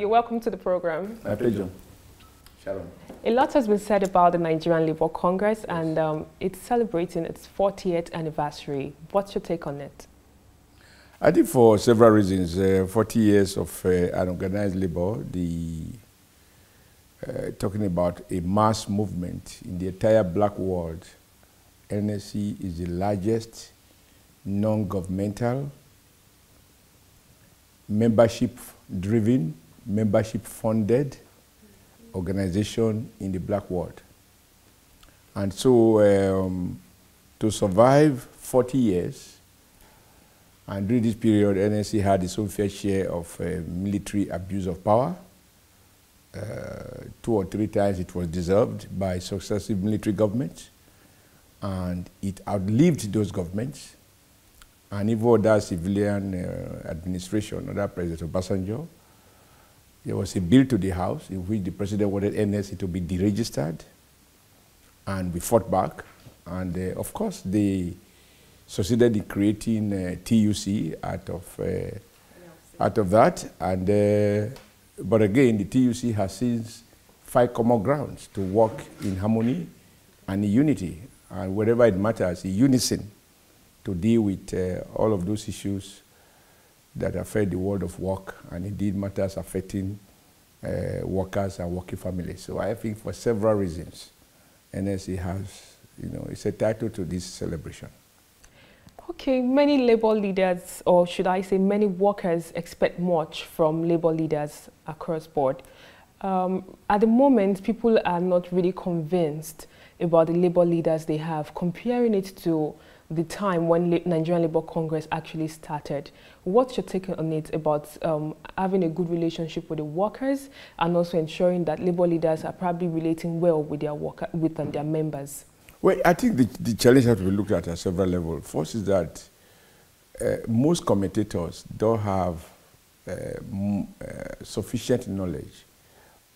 welcome to the program. My pleasure. Sharon. A lot has been said about the Nigerian Labour Congress, and it's celebrating its 40th anniversary. What's your take on it? I think for several reasons. 40 years of unorganized labor, talking about a mass movement in the entire black world. NSC is the largest non-governmental, membership-driven, membership-funded organization in the black world. And so to survive 40 years, and during this period, NSC had its own fair share of military abuse of power. 2 or 3 times it was deserved by successive military governments, and it outlived those governments. And even other civilian administration, under President Obasanjo, there was a bill to the House in which the president wanted NSC to be deregistered, and we fought back. And of course, they succeeded in creating TUC out of that. And but again, the TUC has since found common grounds to work in harmony and in unity, and wherever it matters, in unison, to deal with all of those issues that affect the world of work, and indeed matters affecting workers and working families. So I think for several reasons, NSC has, it's entitled to this celebration. Okay, many labor leaders, or should I say many workers, expect much from labor leaders across board. At the moment, people are not really convinced about the labor leaders they have, comparing it to the time when Nigerian Labour Congress actually started. What's your take on it about having a good relationship with the workers, and also ensuring that labor leaders are probably relating well with their their members? Well, I think the challenge has to be looked at several levels. First is that most commentators don't have sufficient knowledge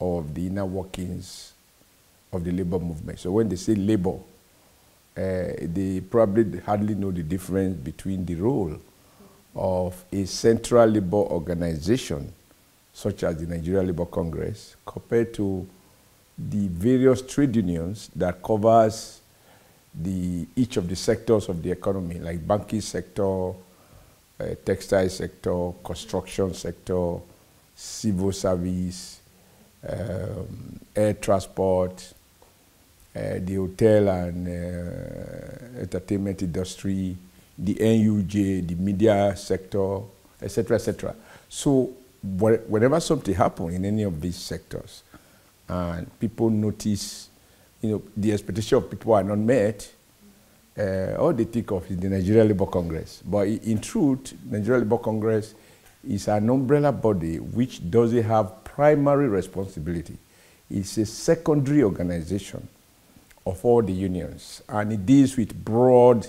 of the inner workings of the labor movement. So when they say labor, they probably hardly know the difference between the role of a central labor organization, such as the Nigerian Labour Congress, compared to the various trade unions that covers each of the sectors of the economy, like banking sector, textile sector, construction sector, civil service, air transport, the hotel and entertainment industry, the NUJ, the media sector, etc., etc. So whenever something happens in any of these sectors, and people notice, the expectation of people are not met, all they think of is the Nigerian Labour Congress. But in truth, Nigerian Labour Congress is an umbrella body which doesn't have primary responsibility. It's a secondary organization of all the unions, and it deals with broad,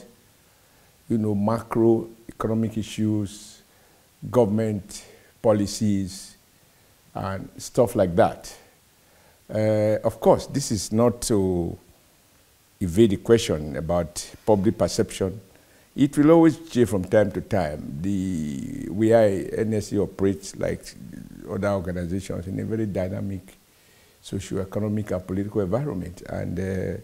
macroeconomic issues, government policies, and stuff like that. Of course, this is not to evade the question about public perception. It will always change from time to time. The way NSC operates, like other organizations, in a very dynamic socio-economic and political environment. And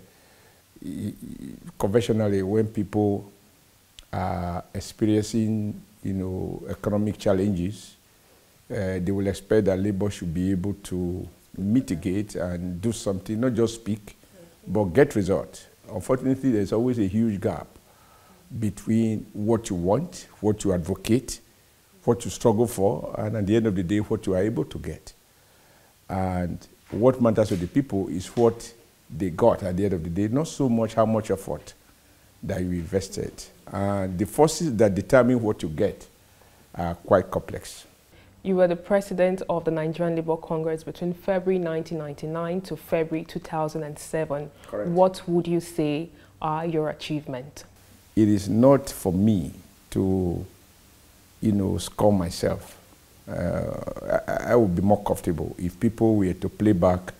conventionally, when people are experiencing, economic challenges, they will expect that labor should be able to mitigate and do something, not just speak, but get results. Unfortunately, there's always a huge gap between what you want, what you advocate, what you struggle for, and at the end of the day, what you are able to get. And what matters to the people is what they got at the end of the day, not so much how much effort that you invested. And the forces that determine what you get are quite complex. You were the president of the Nigerian Labour Congress between February 1999 to February 2007. Correct. What would you say are your achievements? It is not for me to, score myself. I would be more comfortable if people were to play back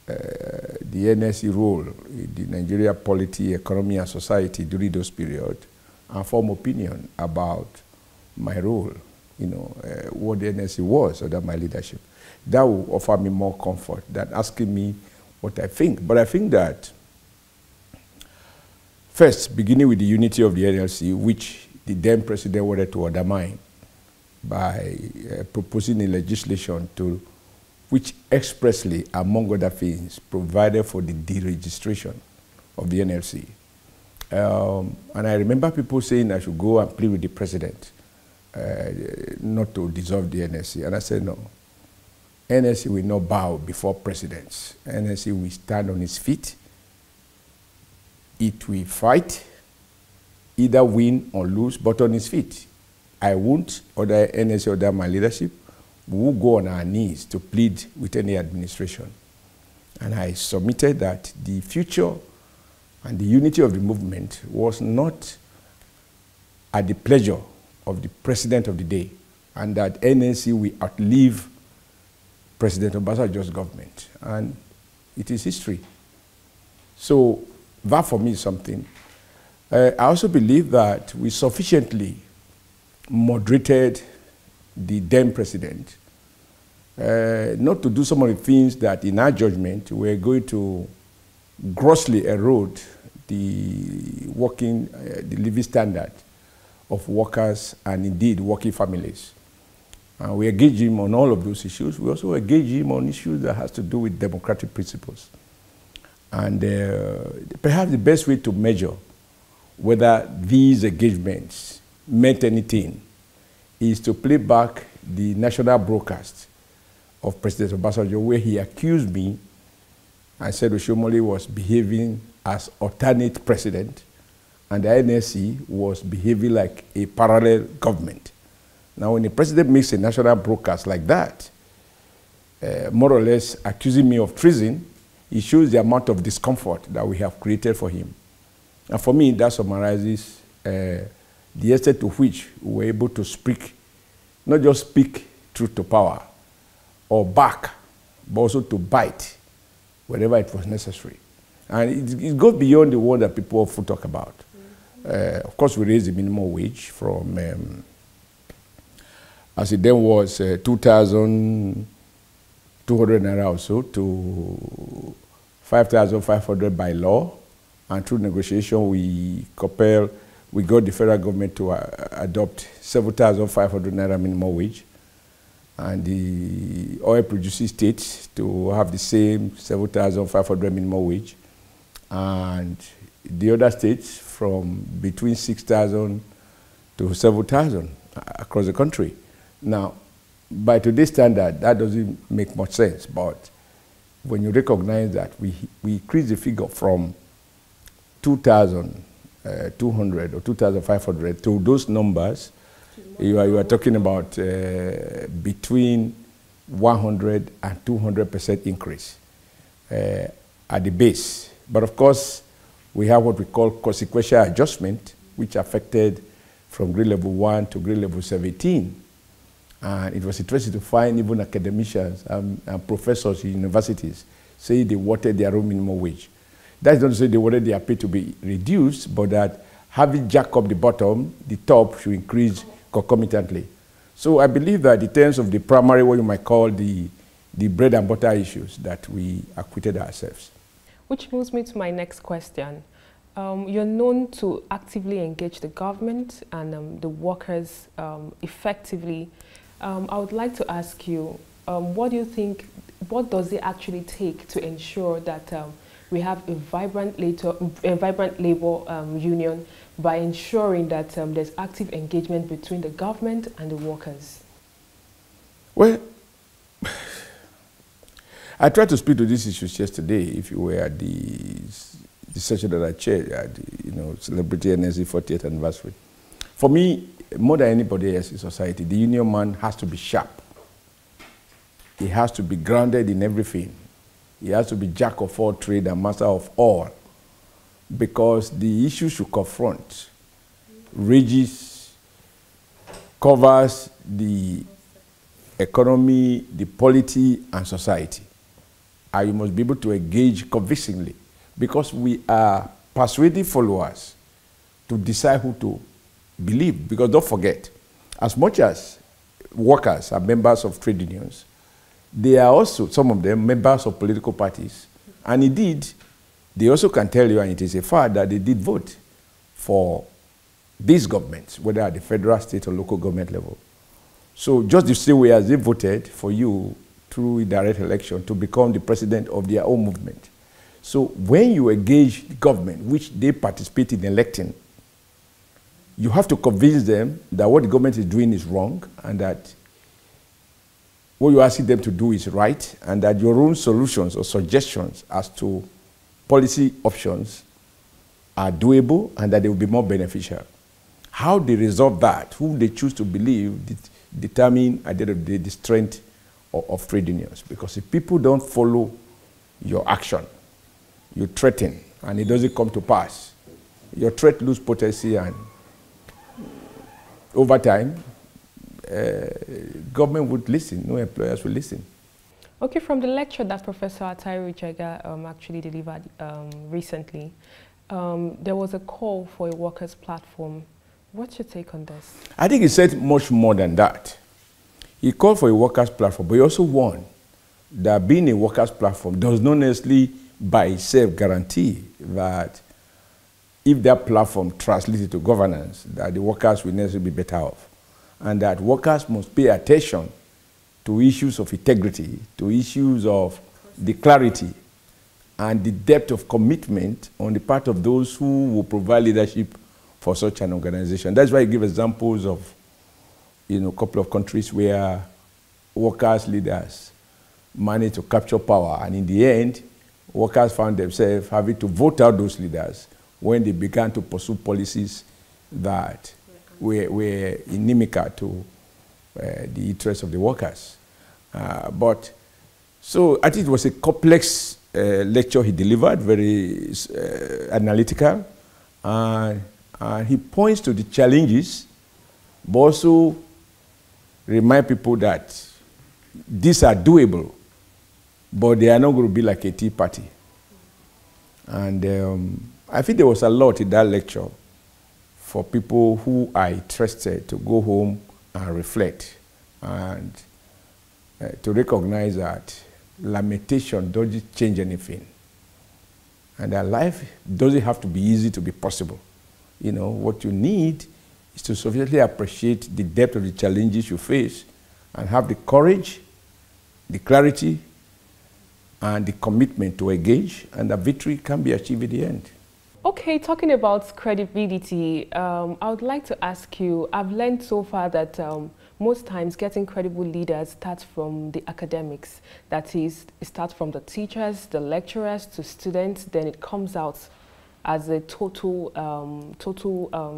the NSC role in the Nigeria polity, economy, and society during those periods, and form opinion about my role what the NSC was under my leadership. That will offer me more comfort than asking me what I think. But I think that, first, beginning with the unity of the NLC, which the then president wanted to undermine by proposing a legislation which expressly, among other things, provided for the deregistration of the NLC. And I remember people saying I should go and plead with the president not to dissolve the NLC. And I said, no, NLC will not bow before presidents. NLC will stand on its feet. It will fight, either win or lose, but on its feet. I won't order NLC under my leadership. We will go on our knees to plead with any administration. And I submitted that the future and the unity of the movement was not at the pleasure of the president of the day, and that NLC will outlive President Obasanjo's government. And it is history. So that for me is something. I also believe that we sufficiently moderated the then president not to do some of the things that, in our judgment, were going to grossly erode the living standard of workers and indeed working families. We engage him on all of those issues. We also engage him on issues that has to do with democratic principles. And perhaps the best way to measure whether these engagements meant anything is to play back the national broadcast of President Obasanjo, where he accused me and said Oshiomhole was behaving as alternate president and the NSC was behaving like a parallel government. Now, when the president makes a national broadcast like that, more or less accusing me of treason, it shows the amount of discomfort that we have created for him. And for me, that summarizes the extent to which we were able to speak, not just speak truth to power or back, but also to bite wherever it was necessary. And it goes beyond the one that people often talk about. Of course, we raised the minimum wage from, as it then was, 2,200 naira or so to 5,500 by law. And through negotiation, we got the federal government to adopt 7,500 naira minimum wage, and the oil producing states to have the same 7,500 minimum wage, and the other states from between 6,000 to 7,000 across the country. Now, by today's standard, that doesn't make much sense, but when you recognize that we increase the figure from 2,200 or 2,500 to those numbers, you are talking about between 100 and 200% increase at the base. But of course, we have what we call consequential adjustment, which affected from grade level 1 to grade level 17. And it was interesting to find even academicians and professors in universities say they wanted their own minimum wage. That's not to say they wanted their pay to be reduced, but that having jack up the bottom, the top should increase concomitantly. So I believe that in terms of the primary, what you might call the bread and butter issues, that we acquitted ourselves. Which moves me to my next question. You're known to actively engage the government and the workers effectively. I would like to ask you, what do you think, what does it actually take to ensure that we have a vibrant labor union by ensuring that there's active engagement between the government and the workers? Well, I tried to speak to these issues yesterday. If you were at the session that I chaired at the, Celebrity NSC 40th anniversary. For me, more than anybody else in society, the union man has to be sharp. He has to be grounded in everything. He has to be jack of all trade and master of all, because the issues you confront covers the economy, the polity, and society. And you must be able to engage convincingly, because we are persuading followers to decide who to believe. Because don't forget, as much as workers are members of trade unions. They are also, some of them, members of political parties. And indeed, they also can tell you, and it is a fact, that they did vote for these governments, whether at the federal, state, or local government level. So just the same way as they voted for you through a direct election to become the president of their own movement. So when you engage the government, which they participate in electing, you have to convince them that what the government is doing is wrong, and that what you're asking them to do is right, and that your own solutions or suggestions as to policy options are doable and that they will be more beneficial. How they resolve that, who they choose to believe, determine at the end of the day the strength of trade unions. Because if people don't follow your action, you threaten, and it doesn't come to pass, your threat loses potency, and over time, government would listen, no employers will listen. Okay, from the lecture that Professor Atairu Jega actually delivered recently, there was a call for a workers' platform. What's your take on this? I think he said much more than that. He called for a workers' platform, but he also warned that being a workers' platform does not necessarily by itself guarantee that if that platform translates to governance, that the workers will necessarily be better off. And that workers must pay attention to issues of integrity, to issues of the clarity and the depth of commitment on the part of those who will provide leadership for such an organization. That's why I give examples of, a couple of countries where workers' leaders managed to capture power, and in the end, workers found themselves having to vote out those leaders when they began to pursue policies that were inimical to the interests of the workers. So I think it was a complex lecture he delivered, very analytical, and he points to the challenges, but also remind people that these are doable, but they are not going to be like a tea party. And I think there was a lot in that lecture for people who are interested to go home and reflect and to recognize that lamentation doesn't change anything. And that life doesn't have to be easy to be possible. What you need is to sufficiently appreciate the depth of the challenges you face and have the courage, the clarity, and the commitment to engage, and that victory can be achieved at the end. Okay, talking about credibility, I would like to ask you, I've learned so far that most times getting credible leaders starts from the academics. That is, it starts from the teachers, the lecturers, to students, then it comes out as a total,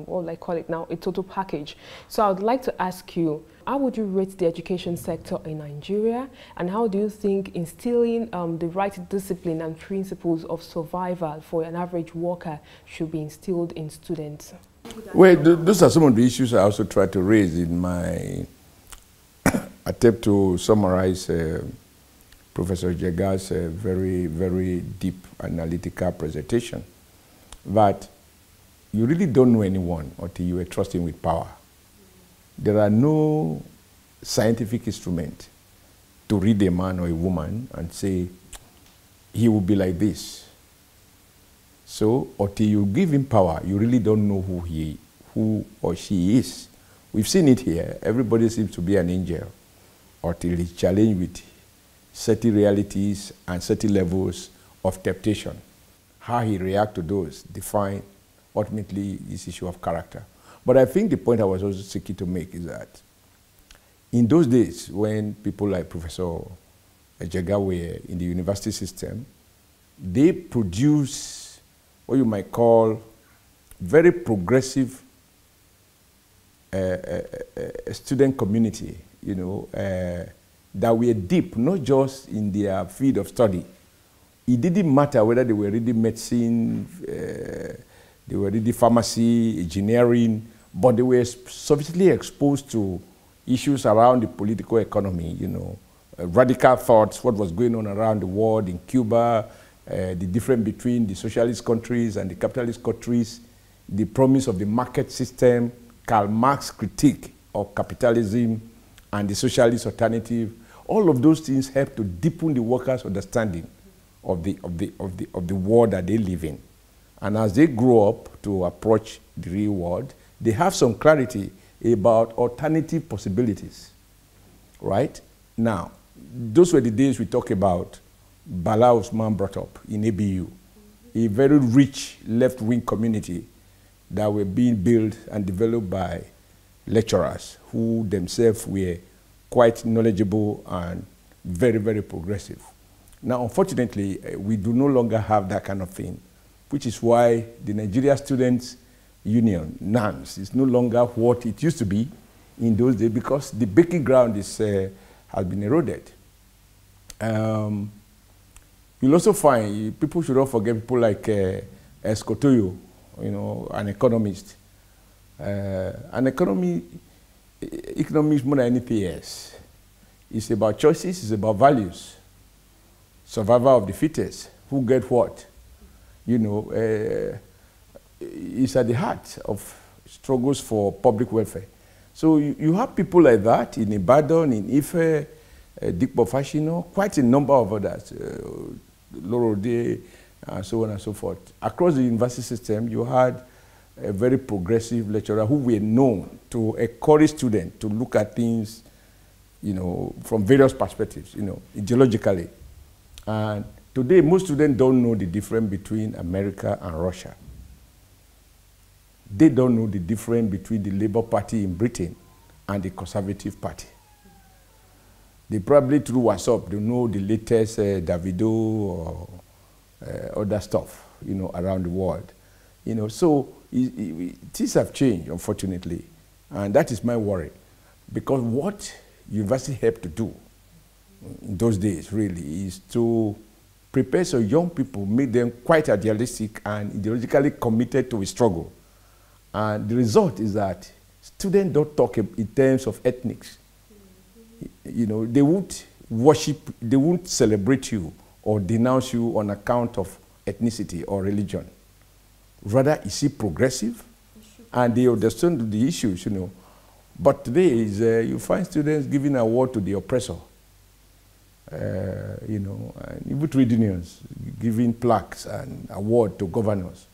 what do I call it now, a total package. So I would like to ask you, how would you rate the education sector in Nigeria, and how do you think instilling the right discipline and principles of survival for an average worker should be instilled in students? Well, those are some of the issues I also tried to raise in my attempt to summarize Professor Jega's very, very deep analytical presentation. That you really don't know anyone until you are trusting with power. There are no scientific instrument to read a man or a woman and say, he will be like this. So until you give him power, you really don't know who or she is. We've seen it here. Everybody seems to be an angel until he's challenged with certain realities and certain levels of temptation. How he reacts to those define ultimately this issue of character. But I think the point I was also seeking to make is that in those days when people like Professor Jega were in the university system, they produce what you might call very progressive student community, that were deep, not just in their field of study. It didn't matter whether they were reading medicine, they were reading pharmacy, engineering, but they were sufficiently exposed to issues around the political economy, radical thoughts, what was going on around the world in Cuba, the difference between the socialist countries and the capitalist countries, the promise of the market system, Karl Marx's critique of capitalism and the socialist alternative, all of those things help to deepen the workers' understanding of the world that they live in. And as they grow up to approach the real world, they have some clarity about alternative possibilities, right? Now, those were the days we talk about Bala Usman brought up in ABU, a very rich left-wing community that were being built and developed by lecturers who themselves were quite knowledgeable and very, very progressive. Now, unfortunately, we do no longer have that kind of thing, which is why the Nigeria Students' Union, NANS, is no longer what it used to be in those days because the baking ground is, has been eroded. You'll also find, people should not forget people like Escotoyo, you know, an economist. Economics more than anything else. It's about choices, it's about values. Survival of the fittest, who get what? You know, it's at the heart of struggles for public welfare. So you have people like that in Ibadan, in Ife, Dikpo Fashino, quite a number of others, Lorode, and so on and so forth. Across the university system, you had a very progressive lecturer who were known to encourage students to look at things, you know, from various perspectives, you know, ideologically. And today, most students don't know the difference between America and Russia. They don't know the difference between the Labour Party in Britain and the Conservative Party. They probably, through WhatsApp, they know the latest Davido or other stuff, you know, around the world. You know, so things have changed, unfortunately, and that is my worry. Because what university helped to do in those days, really, is to prepare so young people, make them quite idealistic and ideologically committed to a struggle. And the result is that students don't talk in terms of ethnics. You know, they won't worship, they won't celebrate you or denounce you on account of ethnicity or religion. Rather, is it progressive? And they understand the issues, you know. But today is, you find students giving award to the oppressor. You know, and even trade unions giving plaques and award to governors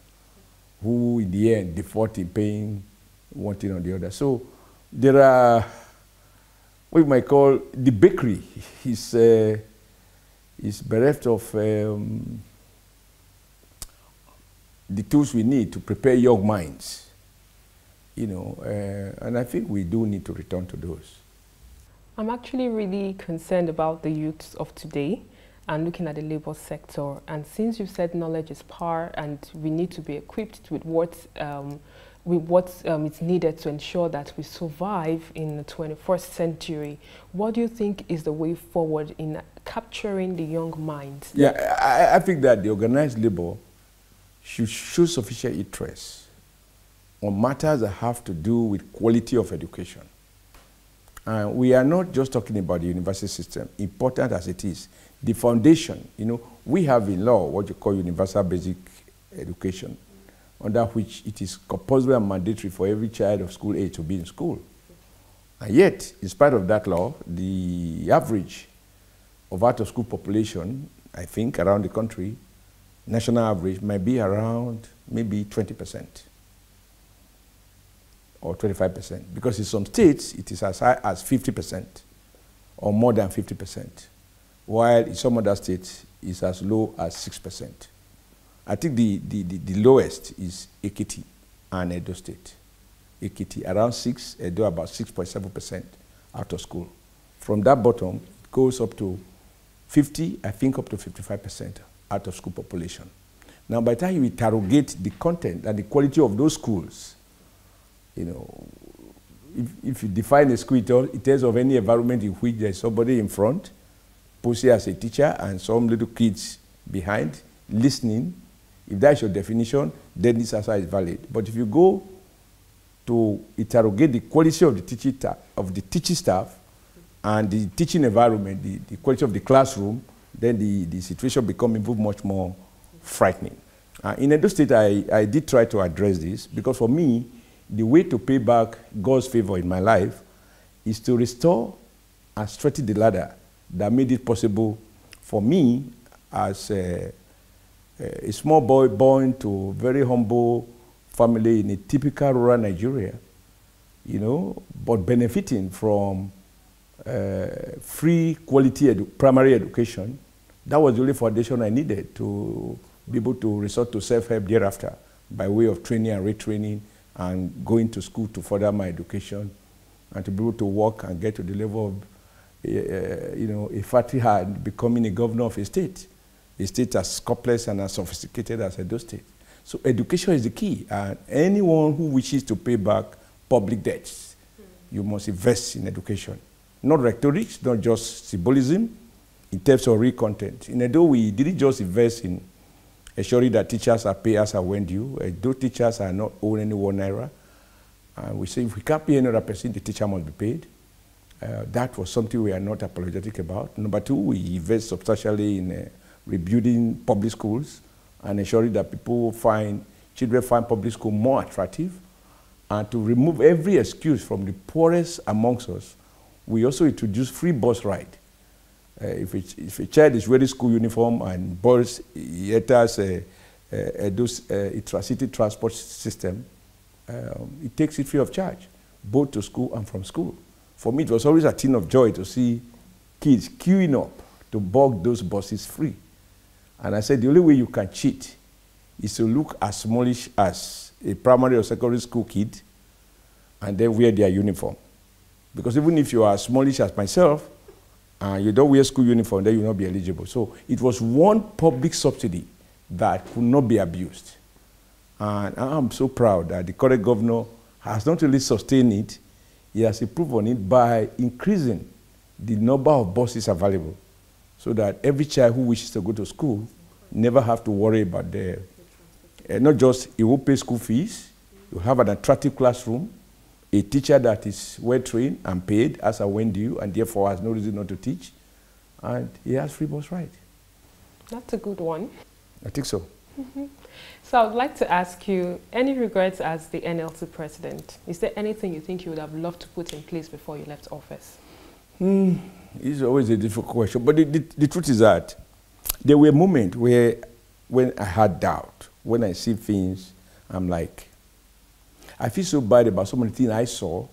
who in the end default in paying one thing or the other. So there are what you might call the bakery is bereft of the tools we need to prepare young minds, you know, and I think we do need to return to those. I'm actually really concerned about the youths of today and looking at the labor sector. And since you've said knowledge is power and we need to be equipped with what is needed to ensure that we survive in the 21st century, what do you think is the way forward in capturing the young minds? Yeah, I think that the organized labor should show sufficient interest on matters that have to do with quality of education. We are not just talking about the university system, important as it is. The foundation, you know, we have in law what you call universal basic education, under which it is compulsory and mandatory for every child of school age to be in school. And yet, in spite of that law, the average of out-of-school population, I think, around the country, national average, might be around maybe 20%. Or 25%, because in some states it is as high as 50% or more than 50%, while in some other states it's as low as 6%. I think the lowest is Ekiti and Edo State. Ekiti around 6, Edo about 6.7% out of school. From that bottom, it goes up to 50, I think up to 55% out of school population. Now, by the time you interrogate the content and the quality of those schools, you know, if you define a school, it tells of any environment in which there's somebody in front, posing as a teacher, and some little kids behind, listening. If that's your definition, then this answer is valid. But if you go to interrogate the quality of the teaching staff and the teaching environment, the quality of the classroom, then the situation becomes even much more frightening. In Edo State, I did try to address this, because for me, the way to pay back God's favor in my life is to restore and straighten the ladder that made it possible for me as a small boy born to a very humble family in a typical rural Nigeria, you know, but benefiting from free quality primary education. That was the only foundation I needed to be able to resort to self-help thereafter by way of training and retraining and going to school to further my education and to be able to work and get to the level of, you know, a fatty hand becoming a governor of a state as complex and as sophisticated as Edo State. So education is the key, and anyone who wishes to pay back public debts, you must invest in education. Not rhetoric, not just symbolism, in terms of real content. In Edo, we didn't just invest in ensuring that teachers are paid as and when due. Edo teachers are not owed any 1 naira. And we say if we can't pay another person, the teacher must be paid. That was something we are not apologetic about. Number 2, we invest substantially in rebuilding public schools and ensuring that children find public school more attractive, and to remove every excuse from the poorest amongst us. We also introduced free bus ride. If a child is wearing school uniform and boards enters a intra-city transport system, it takes it free of charge, both to school and from school. For me, it was always a thing of joy to see kids queuing up to board those buses free. And I said, the only way you can cheat is to look as smallish as a primary or secondary school kid and then wear their uniform. Because even if you are as smallish as myself and you don't wear school uniform, then you will not be eligible. So it was one public subsidy that could not be abused. And I'm so proud that the current governor has not only sustained it, he has improved on it by increasing the number of buses available, so that every child who wishes to go to school never have to worry about not just he will pay school fees, you have an attractive classroom, a teacher that is well trained and paid as and when due, and therefore has no reason not to teach, and he has free bus ride. That's a good one. I think so. Mm-hmm. So I would like to ask you, any regrets as the NLC president? Is there anything you think you would have loved to put in place before you left office? It's always a difficult question, but the truth is that there were moments where, when I had doubt, when I see things, I'm like, I feel so bad about so many things I saw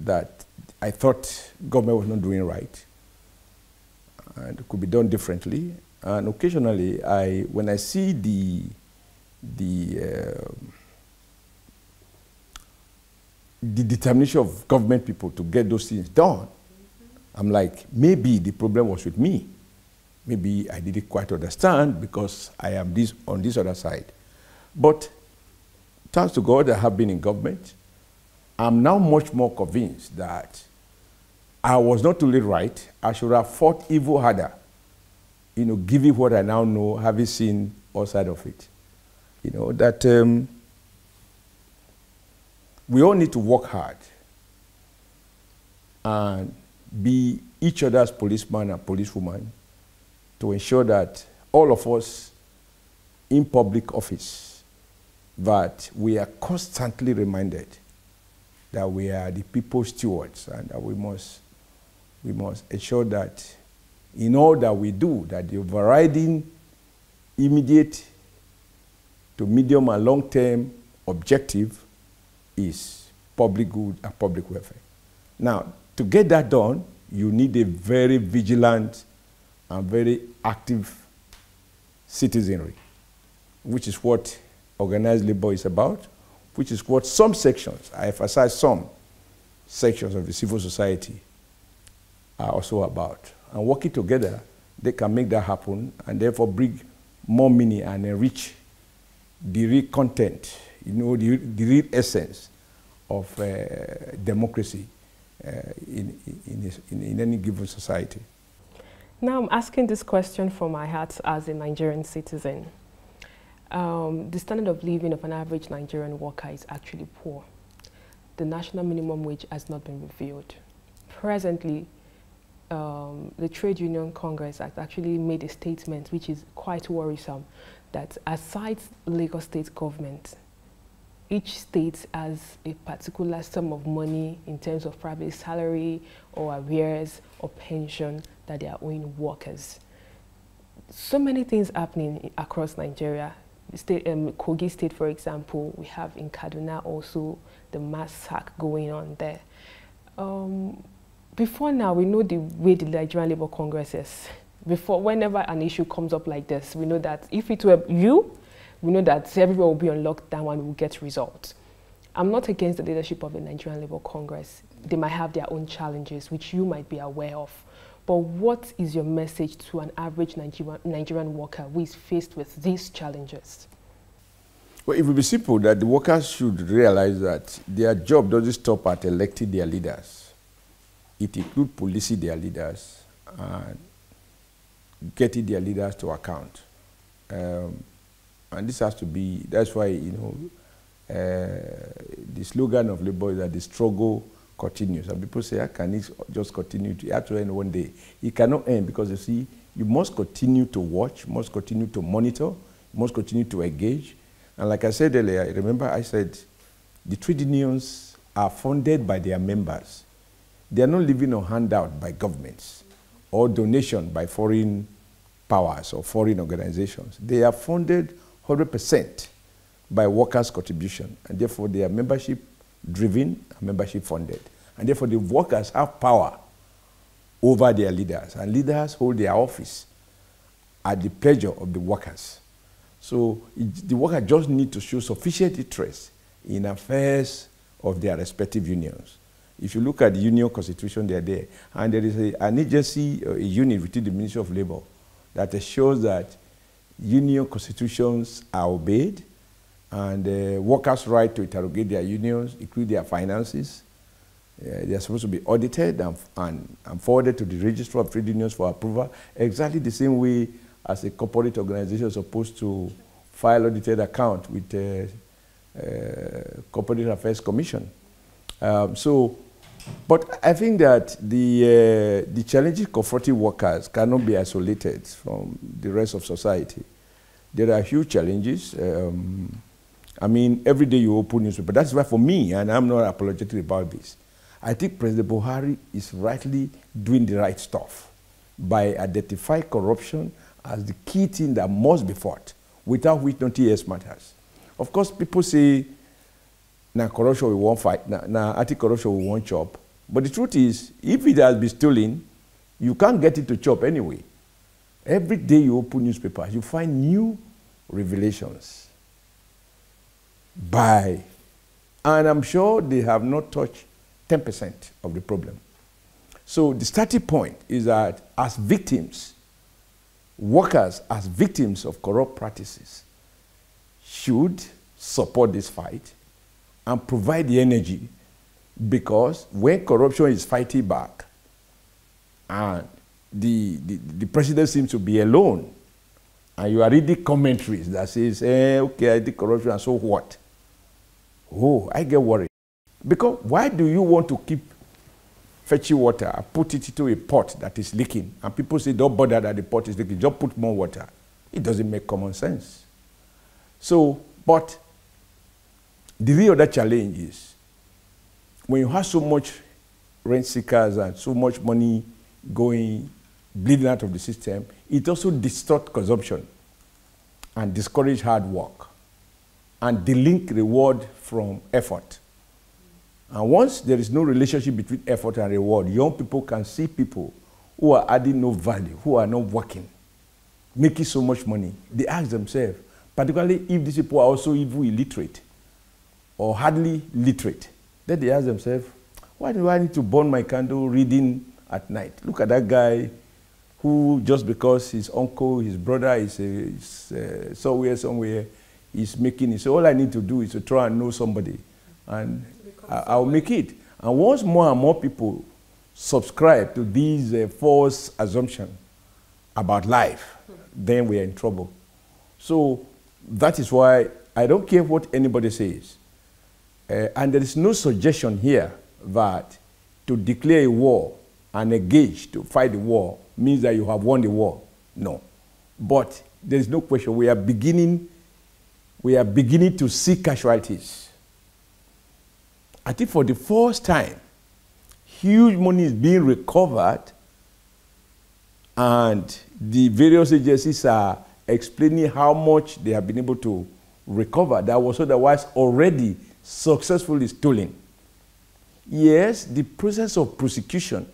that I thought government was not doing right and it could be done differently. And occasionally, when I see the determination of government people to get those things done, I'm like, maybe the problem was with me. Maybe I didn't quite understand because I am on this other side. But thanks to God, I have been in government. I'm now much more convinced that I was not only right, I should have fought evil harder, you know, given what I now know, having seen all sides of it. You know, that we all need to work hard and be each other's policeman and policewoman to ensure that all of us in public office, that we are constantly reminded that we are the people's stewards and that we must ensure that in all that we do, that the overriding immediate to medium and long-term objective is public good and public welfare. Now, to get that done, you need a very vigilant and very active citizenry, which is what organized labor is about, which is what some sections, I emphasize some sections of the civil society are also about. And working together, they can make that happen and therefore bring more meaning and enrich the real content, you know, the real essence of democracy in any given society. Now I'm asking this question from my heart as a Nigerian citizen. The standard of living of an average Nigerian worker is actually poor. The national minimum wage has not been revealed. Presently, the Trade Union Congress has actually made a statement which is quite worrisome, that aside Lagos State government, each state has a particular sum of money in terms of probably salary or arrears or pension that they are owing workers. So many things happening across Nigeria. State, Kogi State, for example, we have in Kaduna also the mass sack going on there. Before now, we know the way the Nigerian Labour Congress is. Before, whenever an issue comes up like this, we know that if it were you, we know that everyone will be on lockdown and we will get results. I'm not against the leadership of the Nigerian Labour Congress. They might have their own challenges, which you might be aware of. But what is your message to an average Nigerian worker who is faced with these challenges? Well, it would be simple that the workers should realize that their job doesn't stop at electing their leaders. It includes policing their leaders and getting their leaders to account. And this has to be, that's why, you know, the slogan of Labour is that the struggle continues. And people say, how can it just continue? It has to end one day. It cannot end because, you see, you must continue to watch, must continue to monitor, must continue to engage. And like I said earlier, remember I said the trade unions are funded by their members. They are not living on handout by governments or donation by foreign powers or foreign organizations. They are funded 100% by workers' contribution, and therefore they are membership driven and membership funded. And therefore the workers have power over their leaders, and leaders hold their office at the pleasure of the workers. So the workers just need to show sufficient interest in affairs of their respective unions. If you look at the union constitution, they are there. And there is an agency, a unit within the Ministry of Labour that assures that union constitutions are obeyed, and workers' right to interrogate their unions, include their finances. They are supposed to be audited and forwarded to the Registrar of Trade Unions for approval, exactly the same way as a corporate organization is supposed to file audited account with the Corporate Affairs Commission. But I think that the challenges confronting workers cannot be isolated from the rest of society. There are huge challenges. I mean, every day you open newspaper. That's why for me, and I'm not apologetic about this, I think President Buhari is rightly doing the right stuff by identifying corruption as the key thing that must be fought, without which nothing else matters. Of course, people say, now corruption we won't fight, now anti-corruption we won't chop. But the truth is, if it has been stolen, you can't get it to chop anyway. Every day you open newspapers, you find new revelations and I'm sure they have not touched 10% of the problem. So the starting point is that as victims, workers as victims of corrupt practices should support this fight and provide the energy, because when corruption is fighting back and the president seems to be alone, and you are reading commentaries that says, okay, I did corruption and so what? Oh, I get worried. Because why do you want to keep fetching water and put it into a pot that is leaking? And people say, don't bother that the pot is leaking, just put more water. It doesn't make common sense. So, but the real other challenge is, when you have so much rent seekers and so much money bleeding out of the system, it also distorts consumption and discourages hard work and delink reward from effort. And once there is no relationship between effort and reward, young people can see people who are adding no value, who are not working, making so much money. They ask themselves, particularly if these people are also even illiterate or hardly literate, then they ask themselves, why do I need to burn my candle reading at night? Look at that guy who, just because his uncle, his brother is somewhere, is making it. So all I need to do is to try and know somebody, and I'll make it. And once more and more people subscribe to these false assumptions about life, then we are in trouble. So that is why I don't care what anybody says. And there is no suggestion here that to declare a war and engage to fight the war means that you have won the war. No. But there is no question. We are beginning to see casualties I think for the first time, huge money is being recovered, and the various agencies are explaining how much they have been able to recover that was otherwise already successfully stolen. Yes, the process of prosecution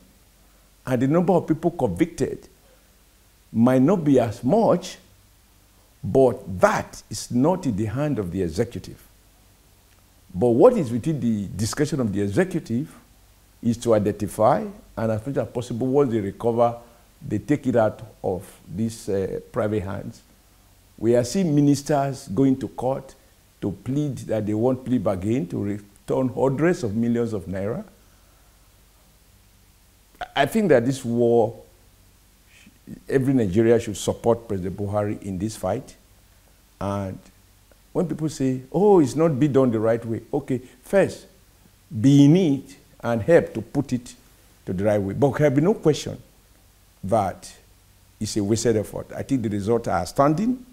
and the number of people convicted might not be as much, but that is not in the hand of the executive. But what is within the discretion of the executive is to identify, and as much as possible, once they recover, they take it out of these private hands. We are seeing ministers going to court to plead that they won't plea bargain, to return hundreds of millions of naira. I think that this war, every Nigerian should support President Buhari in this fight. And when people say, oh, it's not being done the right way, okay, first, be in it and help to put it to the right way. But there will be no question that it's a wasted effort. I think the results are standing,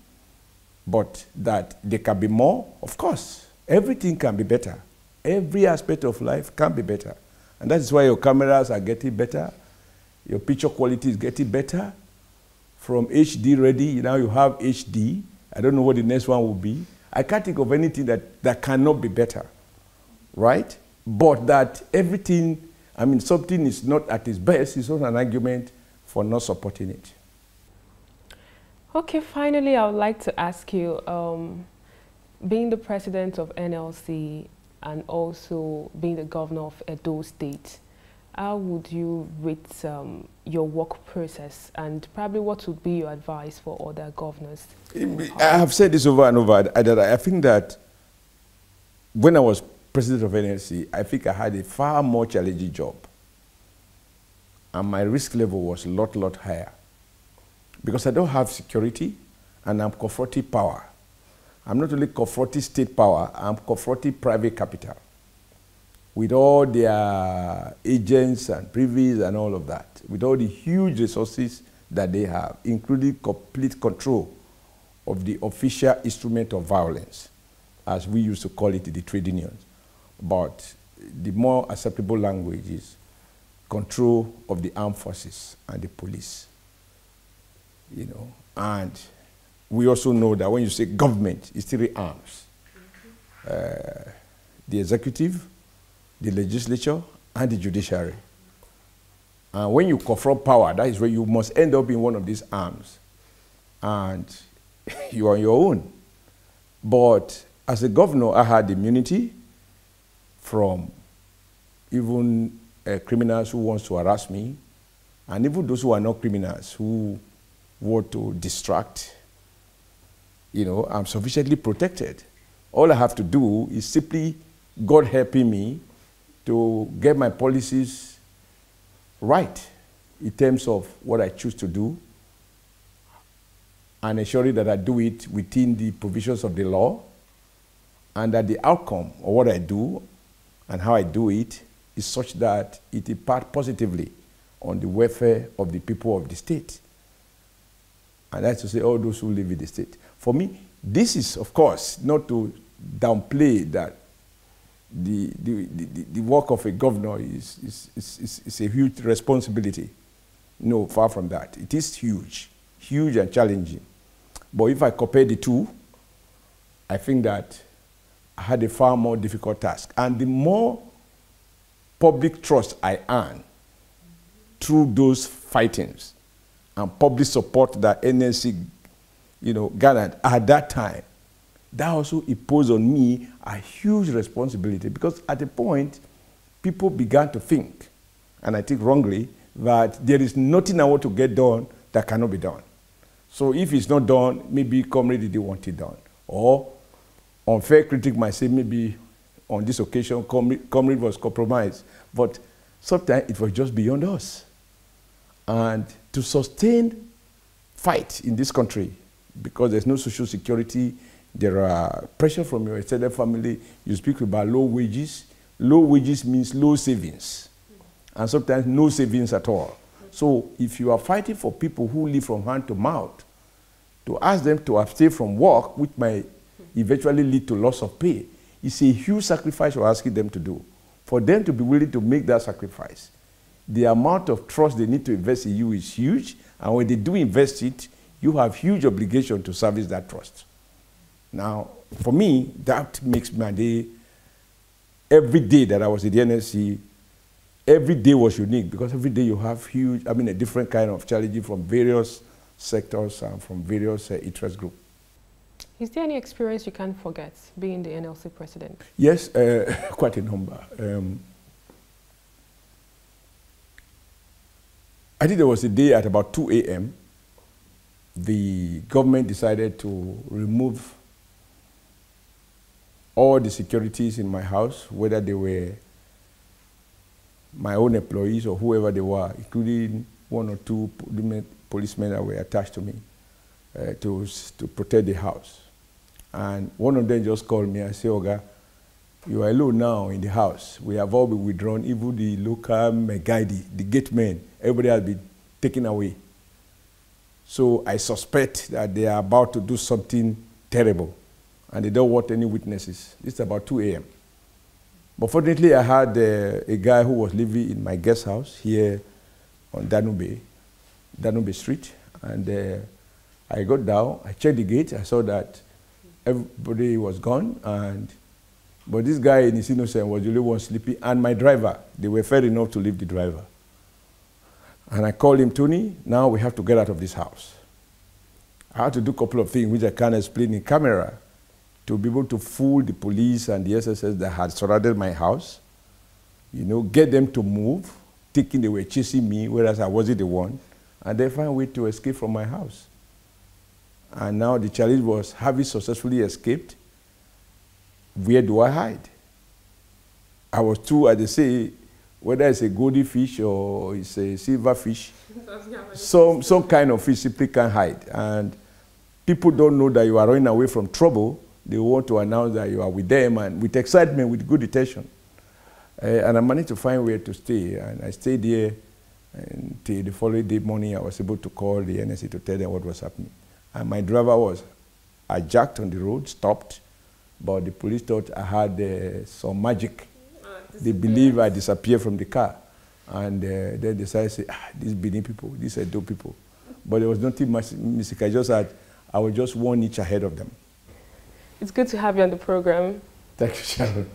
but that there can be more. Of course, everything can be better. Every aspect of life can be better. And that is why your cameras are getting better. Your picture quality is getting better. From HD ready, now you have HD. I don't know what the next one will be. I can't think of anything that cannot be better, right? But that everything, I mean, something is not at its best, it's not an argument for not supporting it. Okay, finally, I would like to ask you, being the president of NLC and also being the governor of Edo State, how would you rate your work process, and probably what would be your advice for other governors? I have said this over and over, that I think that when I was president of NLC, I think I had a far more challenging job. And my risk level was a lot higher. Because I don't have security, and I'm confronting power. I'm not only confronting state power, I'm confronting private capital with all their agents and privies and all of that, with all the huge resources that they have, including complete control of the official instrument of violence, as we used to call it in the trade unions. But the more acceptable language is control of the armed forces and the police. You know, and we also know that when you say government, it's three arms. The executive, the legislature, and the judiciary. And when you confront power, that is where you must end up in one of these arms. And you are on your own. But as a governor, I had immunity from even criminals who want to harass me, and even those who are not criminals, who want to distract. You know, I'm sufficiently protected. All I have to do is simply God helping me to get my policies right in terms of what I choose to do, and ensuring that I do it within the provisions of the law, and that the outcome of what I do and how I do it is such that it imparts positively on the welfare of the people of the state. And that's to say, all those who live in the state. For me, this is, of course, not to downplay that the work of a governor is a huge responsibility. No, far from that. It is huge and challenging. But if I compare the two, I think that I had a far more difficult task. And the more public trust I earn through those fightings and public support that NLC, you know, garnered at that time, that also imposed on me a huge responsibility, because at a point, people began to think, and I think wrongly, that there is nothing I want to get done that cannot be done. So if it's not done, maybe comrade didn't want it done. Or unfair critic might say, maybe on this occasion, comrade was compromised. But sometimes it was just beyond us. And to sustain fight in this country, because there's no social security, there are pressure from your extended family. You speak about low wages. Low wages means low savings, and sometimes no savings at all. So if you are fighting for people who live from hand to mouth, to ask them to abstain from work, which might eventually lead to loss of pay, it's a huge sacrifice you're asking them to do. For them to be willing to make that sacrifice, the amount of trust they need to invest in you is huge. And when they do invest it, you have huge obligation to service that trust. Now, for me, that makes my day. Every day that I was at the NSC, every day was unique because every day you have a different kind of challenge from various sectors and from various interest groups. Is there any experience you can't forget being the NLC president? Yes, quite a number. I think there was a day at about 2 a.m. the government decided to remove all the securities in my house, whether they were my own employees or whoever they were, including one or two policemen that were attached to me to protect the house. And one of them just called me and said, "Oga, you are alone now in the house. We have all been withdrawn, even the local Megaidi, the gate men, everybody has been taken away. So I suspect that they are about to do something terrible, and they don't want any witnesses." This is about 2 a.m. But fortunately, I had a guy who was living in my guest house here on Danube Street. And I got down, I checked the gate, I saw that everybody was gone. But this guy in his innocence was the only one sleeping, and my driver, they were fair enough to leave the driver. And I called him, "Tony, now we have to get out of this house." I had to do a couple of things which I can't explain in camera to be able to fool the police and the SSS that had surrounded my house, get them to move, thinking they were chasing me, whereas I wasn't the one, and then find a way to escape from my house. And now the challenge was, having successfully escaped, where do I hide? I was too, as they say, whether it's a golden fish or it's a silver fish, some kind of fish simply can't hide. And people don't know that you are running away from trouble. They want to announce that you are with them, and with excitement, with good intention. And I managed to find where to stay. And I stayed there until the following day morning. I was able to call the NSC to tell them what was happening. And my driver was hijacked on the road, stopped, but the police thought I had some magic. They believe I disappeared from the car. And then they decided to say, these Benin people, these Edo people. But there was nothing much mistake. I was just 1 inch ahead of them. It's good to have you on the program. Thank you, Sharon.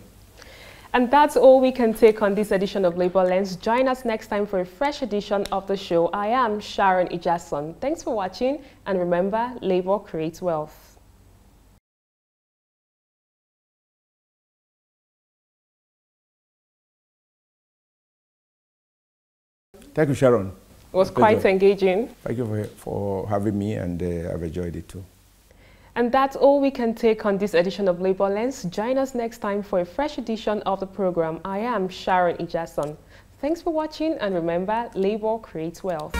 And that's all we can take on this edition of Labor Lens. Join us next time for a fresh edition of the show. I am Sharon Ijason. Thanks for watching, and remember, labor creates wealth. Thank you, Sharon. It was quite engaging. Thank you for having me, and I've enjoyed it too. And that's all we can take on this edition of Labor Lens. Join us next time for a fresh edition of the program. I am Sharon Ijason. Thanks for watching, and remember, labor creates wealth.